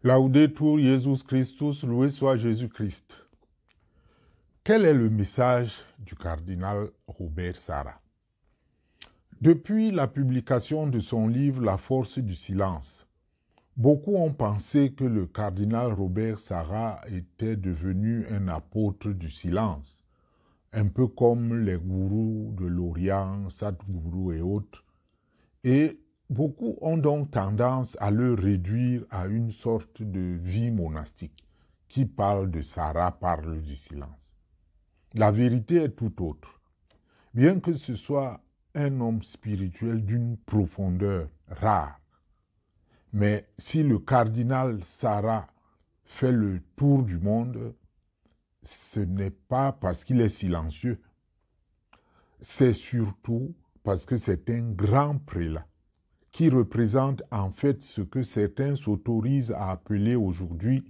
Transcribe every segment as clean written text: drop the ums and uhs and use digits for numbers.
Laudetur Jesus Christus, loué soit Jésus-Christ. Quel est le message du cardinal Robert Sarah? Depuis la publication de son livre La force du silence, beaucoup ont pensé que le cardinal Robert Sarah était devenu un apôtre du silence, un peu comme les gourous de l'Orient, Sadhguru et autres, et beaucoup ont donc tendance à le réduire à une sorte de vie monastique. Qui parle de Sarah parle du silence. La vérité est tout autre. Bien que ce soit un homme spirituel d'une profondeur rare, mais si le cardinal Sarah fait le tour du monde, ce n'est pas parce qu'il est silencieux, c'est surtout parce que c'est un grand prélat qui représente en fait ce que certains s'autorisent à appeler aujourd'hui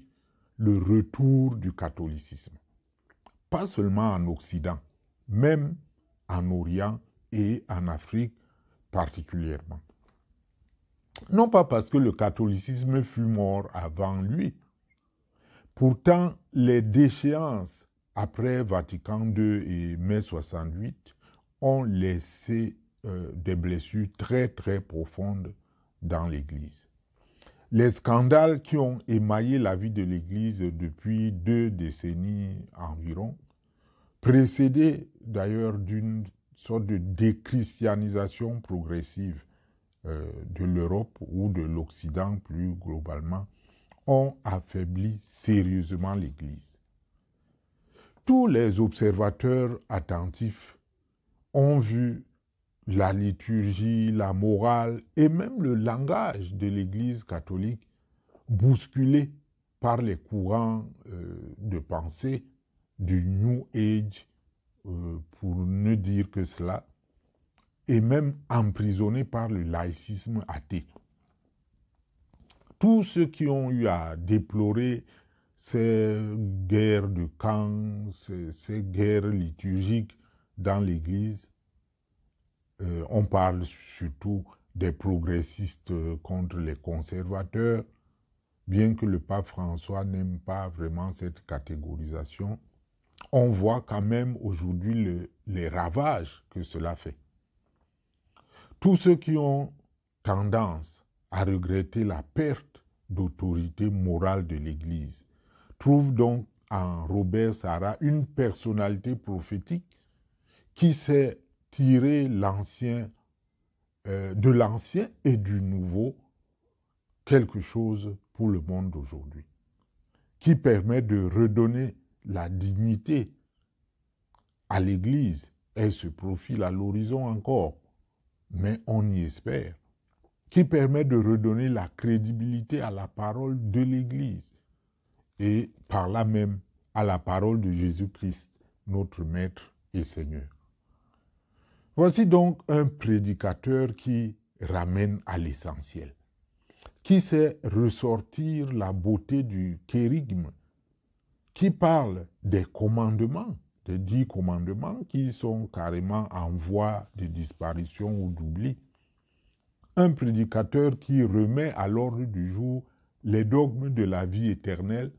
le retour du catholicisme. Pas seulement en Occident, même en Orient et en Afrique particulièrement. Non pas parce que le catholicisme fut mort avant lui. Pourtant, les déchéances après Vatican II et mai 68 ont laissé des blessures très très profondes dans l'Église. Les scandales qui ont émaillé la vie de l'Église depuis 2 décennies environ, précédés d'ailleurs d'une sorte de déchristianisation progressive de l'Europe ou de l'Occident plus globalement, ont affaibli sérieusement l'Église. Tous les observateurs attentifs ont vu la liturgie, la morale et même le langage de l'Église catholique bousculé par les courants de pensée du New Age, pour ne dire que cela, et même emprisonné par le laïcisme athée. Tous ceux qui ont eu à déplorer ces guerres de camps, ces guerres liturgiques dans l'Église, on parle surtout des progressistes contre les conservateurs, bien que le pape François n'aime pas vraiment cette catégorisation, on voit quand même aujourd'hui les ravages que cela fait. Tous ceux qui ont tendance à regretter la perte d'autorité morale de l'Église trouvent donc en Robert Sarah une personnalité prophétique qui sait tirer de l'ancien et du nouveau quelque chose pour le monde d'aujourd'hui, qui permet de redonner la dignité à l'Église. Elle se profile à l'horizon encore, mais on y espère, qui permet de redonner la crédibilité à la parole de l'Église et par là même à la parole de Jésus-Christ, notre Maître et Seigneur. Voici donc un prédicateur qui ramène à l'essentiel, qui sait ressortir la beauté du kérigme, qui parle des commandements, des 10 commandements qui sont carrément en voie de disparition ou d'oubli. Un prédicateur qui remet à l'ordre du jour les dogmes de la vie éternelle,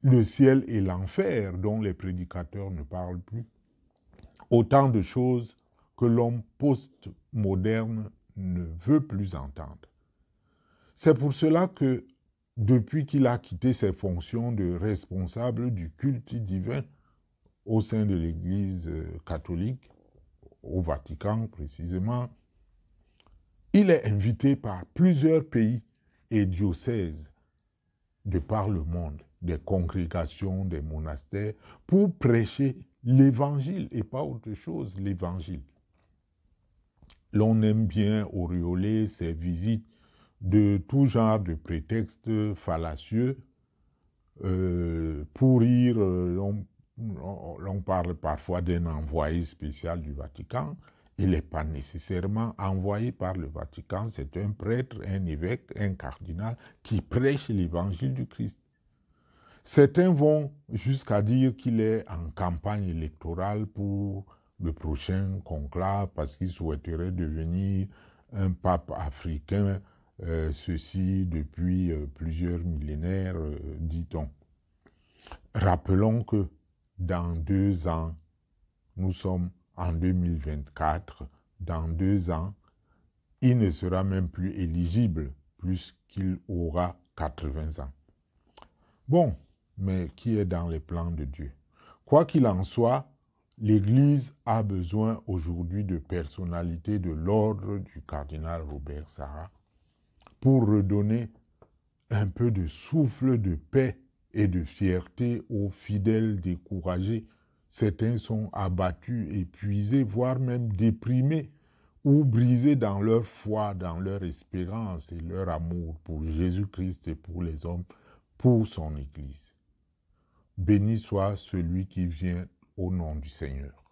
le ciel et l'enfer dont les prédicateurs ne parlent plus. Autant de choses que l'homme post-moderne ne veut plus entendre. C'est pour cela que, depuis qu'il a quitté ses fonctions de responsable du culte divin au sein de l'Église catholique, au Vatican précisément, il est invité par plusieurs pays et diocèses de par le monde, des congrégations, des monastères, pour prêcher l'Évangile et pas autre chose, l'Évangile. L'on aime bien auréoler ces visites de tout genre de prétextes fallacieux. Pour rire, on parle parfois d'un envoyé spécial du Vatican. Il n'est pas nécessairement envoyé par le Vatican, c'est un prêtre, un évêque, un cardinal qui prêche l'évangile du Christ. Certains vont jusqu'à dire qu'il est en campagne électorale pour le prochain conclave parce qu'il souhaiterait devenir un pape africain ceci depuis plusieurs millénaires, dit-on. Rappelons que dans 2 ans, nous sommes en 2024, dans 2 ans, il ne sera même plus éligible puisqu'il aura 80 ans. Bon, mais qui est dans les plans de Dieu? Quoi qu'il en soit, l'Église a besoin aujourd'hui de personnalités de l'ordre du cardinal Robert Sarah pour redonner un peu de souffle de paix et de fierté aux fidèles découragés. Certains sont abattus, épuisés, voire même déprimés ou brisés dans leur foi, dans leur espérance et leur amour pour Jésus-Christ et pour les hommes, pour son Église. Béni soit celui qui vient au nom du Seigneur.